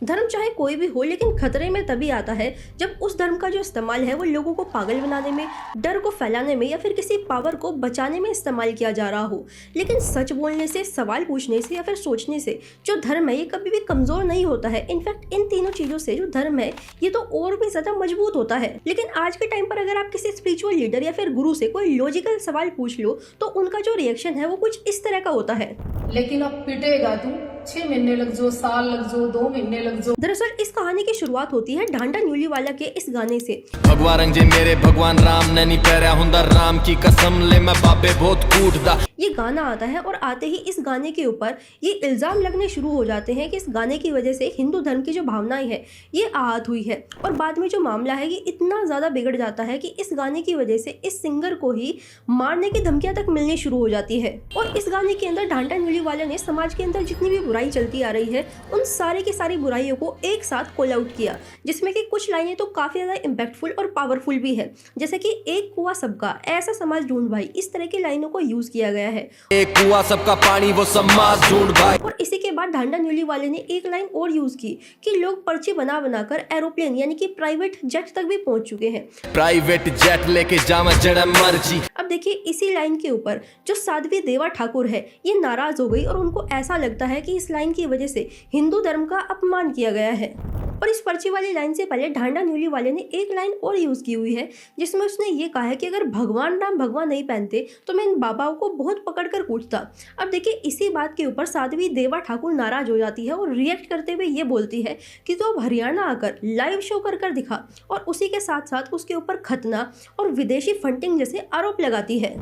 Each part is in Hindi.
धर्म चाहे कोई भी हो, लेकिन खतरे में तभी आता है जब उस धर्म का जो इस्तेमाल है वो लोगों को पागल बनाने में, डर को फैलाने में या फिर किसी पावर को बचाने में इस्तेमाल किया जा रहा हो। लेकिन सच बोलने से, सवाल पूछने से या फिर सोचने से जो धर्म है ये कभी भी कमजोर नहीं होता है। इनफैक्ट इन तीनों चीजों से जो धर्म है ये तो और भी ज्यादा मजबूत होता है। लेकिन आज के टाइम पर अगर आप किसी स्पिरिचुअल लीडर या फिर गुरु से कोई लॉजिकल सवाल पूछ लो तो उनका जो रिएक्शन है वो कुछ इस तरह का होता है। लेकिन अब पिटेगा तू, 6 महीने लग जाओ, साल लग जाओ, 2 महीने लग जाओ। दरअसल इस कहानी की शुरुआत होती है ढांडा न्यूलीवाला के इस गाने से। भगवान रंगे मेरे भगवान राम ने नहीं पैरा हुंदा राम की कसम ले मैं बाबे बहुत कूटदा। ये गाना आता है और आते ही इस गाने के ऊपर ये इल्जाम लगने शुरू हो जाते हैं कि इस गाने की वजह से हिंदू धर्म की जो भावनाएं हैं ये आहत हुई है। और बाद में जो मामला है ये इतना ज़्यादा बिगड़ जाता है कि इस गाने की वजह से इस सिंगर को ही मारने की धमकियां तक मिलनी शुरू हो जाती है। और इस गाने के अंदर ढांडा न्यूलीवाला ने समाज के अंदर जितनी भी बुराई चलती आ रही है उन सारी की सारी बुराइयों को एक साथ कॉल आउट किया, जिसमें कि कुछ लाइनें तो काफ़ी ज़्यादा इम्पैक्टफुल और पावरफुल भी है, जैसे कि एक कुआं सबका ऐसा समाज ढूंढ भाई। इस तरह की लाइनों को यूज़ किया गया है। एक कुआं सबका पानी वो समाज ढूंढ भाई। और इसी के बाद ढांडा न्यूलीवाले ने एक लाइन और यूज की कि लोग पर्ची बना बनाकर एरोप्लेन यानी कि प्राइवेट जेट तक भी पहुंच चुके हैं। प्राइवेट जेट लेके जावा जड़ा मर्जी। अब देखिए इसी लाइन के ऊपर जो साध्वी देवा ठाकुर है ये नाराज हो गई और उनको ऐसा लगता है कि इस लाइन की वजह से हिंदू धर्म का अपमान किया गया है। और इस पर्ची वाली लाइन से पहले ढांडा न्यूलीवाले ने एक लाइन और यूज की हुई है जिसमें उसने ये कहा है कि अगर भगवान राम भगवान नहीं पहनते तो मैं इन बाबाओं को बहुत पकड़ कर कूटता। अब देखिए इसी बात के ऊपर साध्वी देवा ठाकुर नाराज हो जाती है और रिएक्ट करते हुए ये बोलती है कि तो अब हरियाणा आकर लाइव शो कर दिखा, और उसी के साथ साथ उसके ऊपर खतना और विदेशी फंडिंग जैसे आरोप लगाती है।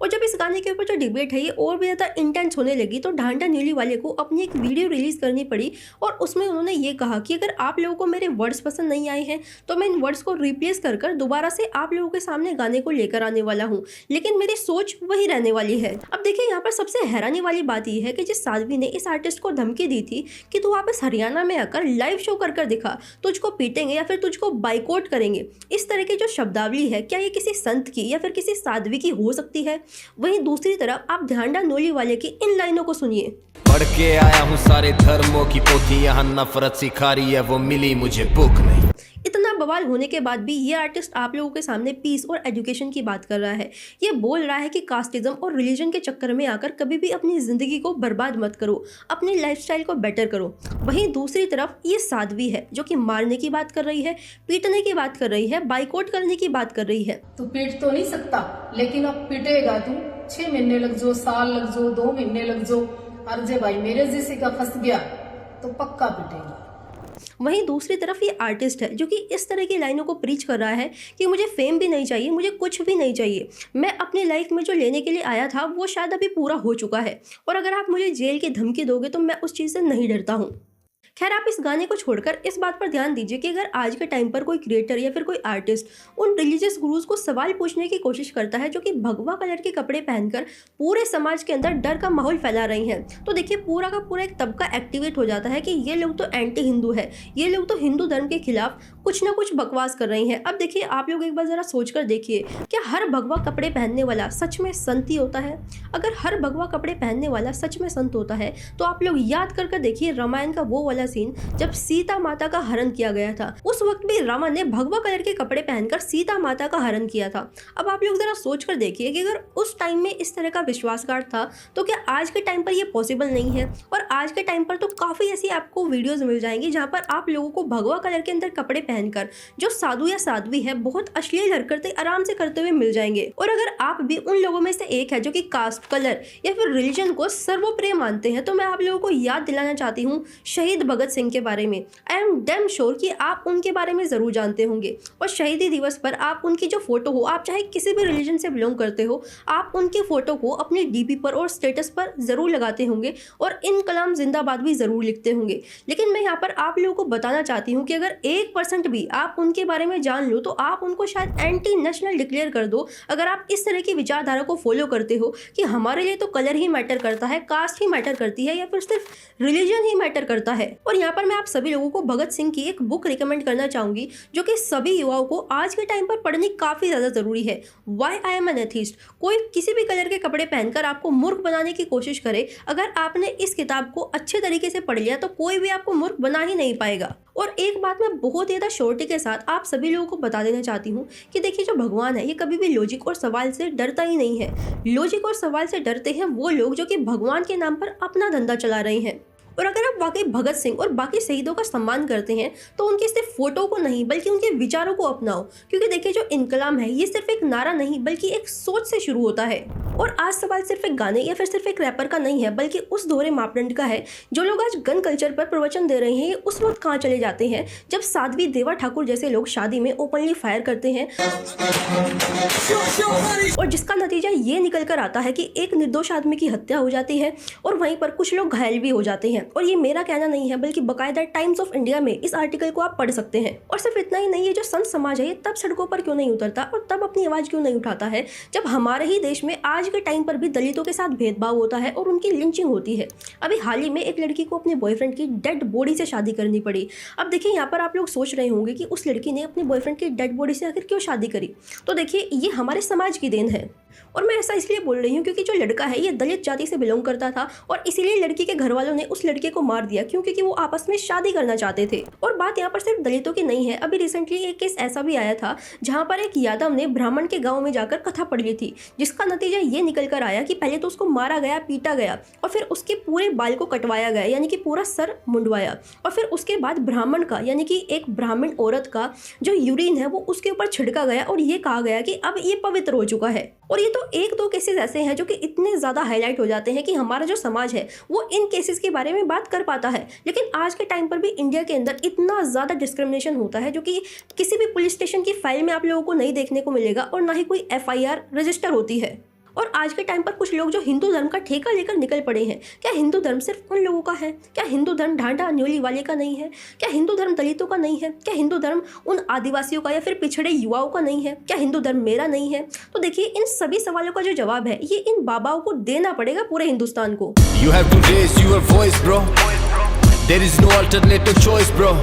और जब इस गाने के ऊपर जो डिबेट है ये और भी ज़्यादा इंटेंस होने लगी तो ढांडा न्यूलीवाले को अपनी एक वीडियो रिलीज करनी पड़ी और उसमें उन्होंने ये कहा कि अगर आप लोगों को मेरे वर्ड्स पसंद नहीं आए हैं तो मैं इन वर्ड्स को रिप्लेस कर दोबारा से आप लोगों के सामने गाने को लेकर आने वाला हूँ, लेकिन मेरी सोच वही रहने वाली है। अब देखिए यहाँ पर सबसे हैरानी वाली बात यह है कि जिस साध्वी ने इस आर्टिस्ट को धमकी दी थी कि तू वापस हरियाणा में आकर लाइव शो कर दिखा, तुझको पीटेंगे या फिर तुझको बाइकआउट करेंगे, इस तरह की जो शब्दावली है क्या ये किसी संत की या फिर किसी साध्वी की हो सकती है? वहीं दूसरी तरफ आप ढांडा न्यूलीवाले की इन लाइनों को सुनिए। पढ़ के आया हूँ सारे धर्मों की पोथी, यहाँ नफरत सिखा रही है वो मिली मुझे बुक नहीं। इतना बवाल होने के बाद भी ये आर्टिस्ट आप लोगों के सामने पीस और एजुकेशन की बात कर रहा है। ये बोल रहा है कि कास्टिज्म और रिलीजन के चक्कर में आकर कभी भी अपनी ज़िंदगी को बर्बाद मत करो, अपनी लाइफस्टाइल को बेटर करो। वहीं दूसरी तरफ ये साध्वी है जो कि मारने की बात कर रही है, पीटने की बात कर रही है, बाइकआउट करने की बात कर रही है। तू पीट तो नहीं सकता, लेकिन अब पिटेगा तू, 6 महीने लग जाओ, साल लग जाओ, 2 महीने लग जाओ। अर्जे भाई मेरे जैसे का फंस गया तो पक्का पिटेगा। वहीं दूसरी तरफ ये आर्टिस्ट है जो कि इस तरह की लाइनों को प्रीच कर रहा है कि मुझे फेम भी नहीं चाहिए, मुझे कुछ भी नहीं चाहिए, मैं अपनी लाइफ में जो लेने के लिए आया था वो शायद अभी पूरा हो चुका है, और अगर आप मुझे जेल की धमकी दोगे तो मैं उस चीज़ से नहीं डरता हूँ। खैर आप इस गाने को छोड़कर इस बात पर ध्यान दीजिए कि अगर आज के टाइम पर कोई क्रिएटर या फिर कोई आर्टिस्ट उन रिलीजियस गुरुज को सवाल पूछने की कोशिश करता है जो कि भगवा कलर के कपड़े पहनकर पूरे समाज के अंदर डर का माहौल फैला रही हैं, तो देखिए पूरा का पूरा एक तबका एक्टिवेट हो जाता है कि ये लोग तो एंटी हिंदू है, ये लोग तो हिंदू धर्म के खिलाफ कुछ ना कुछ बकवास कर रही हैं। अब देखिए आप लोग एक बार ज़रा सोच कर देखिए, क्या हर भगवा कपड़े पहनने वाला सच में संत ही होता है? अगर हर भगवा कपड़े पहनने वाला सच में संत होता है तो आप लोग याद कर देखिए रामायण का वो वाला सीन जब सीता माता का हरण किया गया था। उस वक्त भी रावण ने भगवा कलर के कपड़े पहनकर सीता माता का हरण किया था। अब आप लोग जरा सोच कर देखिए कि अगर उस टाइम में इस तरह का विश्वासघात था तो क्या आज के टाइम पर यह पॉसिबल नहीं है? और आज के टाइम पर तो काफ़ी ऐसी आपको वीडियोज़ मिल जाएंगी जहाँ पर आप लोगों को भगवा कलर के अंदर कपड़े पहनकर जो साधु या साध्वी है बहुत अश्लील हरकतें आराम से करते हुए मिल जाएंगे। और अगर आप भी उन लोगों में से एक है जो कि कास्ट, कलर या फिर रिलीजन को सर्वोप्रिय मानते हैं तो मैं आप लोगों को याद दिलाना चाहती हूँ शहीद भगत सिंह के बारे में। आई एम डैम श्योर कि आप उनके बारे में ज़रूर जानते होंगे, और शहीदी दिवस पर आप उनकी जो फोटो हो, आप चाहे किसी भी रिलीजन से बिलोंग करते हो, आप उनकी फोटो को अपनी डीपी पर और स्टेटस पर ज़रूर लगाते होंगे और इनकलाब जिंदाबाद भी ज़रूर लिखते होंगे। लेकिन मैं यहाँ पर आप लोगों को बताना चाहती हूँ कि अगर 1% भी आप उनके बारे में जान लो तो आप उनको शायद एंटी नेशनल डिक्लेयर कर दो, अगर आप इस तरह की विचारधारा को फॉलो करते हो कि हमारे लिए तो कलर ही मैटर करता है, कास्ट ही मैटर करती है या फिर सिर्फ रिलीजन ही मैटर करता है। और यहाँ पर मैं आप सभी लोगों को भगत सिंह की एक बुक रिकमेंड करना चाहूंगी जो कि सभी युवाओं को आज के टाइम पर पढ़नी काफी ज्यादा जरूरी है। Why I am an atheist. कोई किसी भी कलर के कपड़े पहनकर आपको मूर्ख बनाने की कोशिश करे, अगर आपने इस किताब को अच्छे तरीके से पढ़ लिया तो कोई भी आपको मूर्ख बना ही नहीं पाएगा। और एक बात मैं बहुत ज़्यादा श्योरिटी के साथ आप सभी लोगों को बता देना चाहती हूँ कि देखिए, जो भगवान है ये कभी भी लॉजिक और सवाल से डरता ही नहीं है। लॉजिक और सवाल से डरते हैं वो लोग जो कि भगवान के नाम पर अपना धंधा चला रहे हैं। और अगर आप वाकई भगत सिंह और बाकी शहीदों का सम्मान करते हैं तो उनके सिर्फ फोटो को नहीं बल्कि उनके विचारों को अपनाओ, क्योंकि देखिए, जो इनकलाब है ये सिर्फ एक नारा नहीं बल्कि एक सोच से शुरू होता है। और आज सवाल सिर्फ एक गाने या फिर सिर्फ एक रैपर का नहीं है, बल्कि उस दोहरे मापदंड का है। जो लोग आज गन कल्चर पर प्रवचन दे रहे हैं ये उस वक्त कहाँ चले जाते हैं जब साध्वी देवा ठाकुर जैसे लोग शादी में ओपनली फायर करते हैं और जिसका नतीजा ये निकल कर आता है कि एक निर्दोष आदमी की हत्या हो जाती है और वहीं पर कुछ लोग घायल भी हो जाते हैं। और ये मेरा कहना नहीं है बल्कि बकायदा टाइम्स ऑफ इंडिया में इस आर्टिकल को आप पढ़ सकते हैं। और सिर्फ इतना ही नहीं, ये जो संत समाज है ये तब सड़कों पर क्यों नहीं उतरता और तब अपनी आवाज क्यों नहीं उठाता है जब हमारे ही देश में आज के टाइम पर भी दलितों के साथ भेदभाव होता है और उनकी लिंचिंग होती है। अभी हाल ही में एक लड़की को अपने बॉयफ्रेंड की डेड बॉडी से शादी करनी पड़ी। अब देखिए, यहाँ पर आप लोग सोच रहे होंगे कि उस लड़की ने अपने बॉयफ्रेंड की डेड बॉडी से आखिर क्यों शादी करी। तो देखिए, ये हमारे समाज की देन है। और मैं ऐसा इसलिए बोल रही हूँ क्योंकि जो लड़का है ये दलित जाति से बिलोंग करता था और इसीलिए लड़की के घर वालों ने उस लड़के को मार दिया क्योंकि वो आपस में शादी करना चाहते थे। और बात यहाँ पर सिर्फ दलितों की नहीं है। अभी रिसेंटली एक केस ऐसा भी आया था जहाँ पर एक यादव ने ब्राह्मण के गाँव में जाकर कथा पढ़ ली थी, जिसका नतीजा ये निकल कर आया कि पहले तो उसको मारा गया, पीटा गया और फिर उसके पूरे बाल को कटवाया गया, यानी कि पूरा सर मुंडवाया। और फिर उसके बाद ब्राह्मण का, यानी कि एक ब्राह्मण औरत का जो यूरिन है वो उसके ऊपर छिड़का गया और ये कहा गया कि अब ये पवित्र हो चुका है। और ये तो एक दो केसेस ऐसे हैं जो कि इतने ज़्यादा हाईलाइट हो जाते हैं कि हमारा जो समाज है वो इन केसेस के बारे में बात कर पाता है। लेकिन आज के टाइम पर भी इंडिया के अंदर इतना ज़्यादा डिस्क्रिमिनेशन होता है जो कि किसी भी पुलिस स्टेशन की फाइल में आप लोगों को नहीं देखने को मिलेगा और ना ही कोई FIR रजिस्टर होती है। और आज के टाइम पर कुछ लोग जो हिंदू धर्म का ठेका लेकर निकल पड़े हैं, क्या हिंदू धर्म सिर्फ उन लोगों का है? क्या हिंदू धर्म ढांढा न्योली वाले का नहीं है? क्या हिंदू धर्म दलितों का नहीं है? क्या हिंदू धर्म उन आदिवासियों का या फिर पिछड़े युवाओं का नहीं है? क्या हिंदू धर्म मेरा नहीं है? तो देखिए, इन सभी सवालों का जो जवाब है ये इन बाबाओं को देना पड़ेगा पूरे हिंदुस्तान को। You have to raise your voice, bro. There is no alternative choice, bro.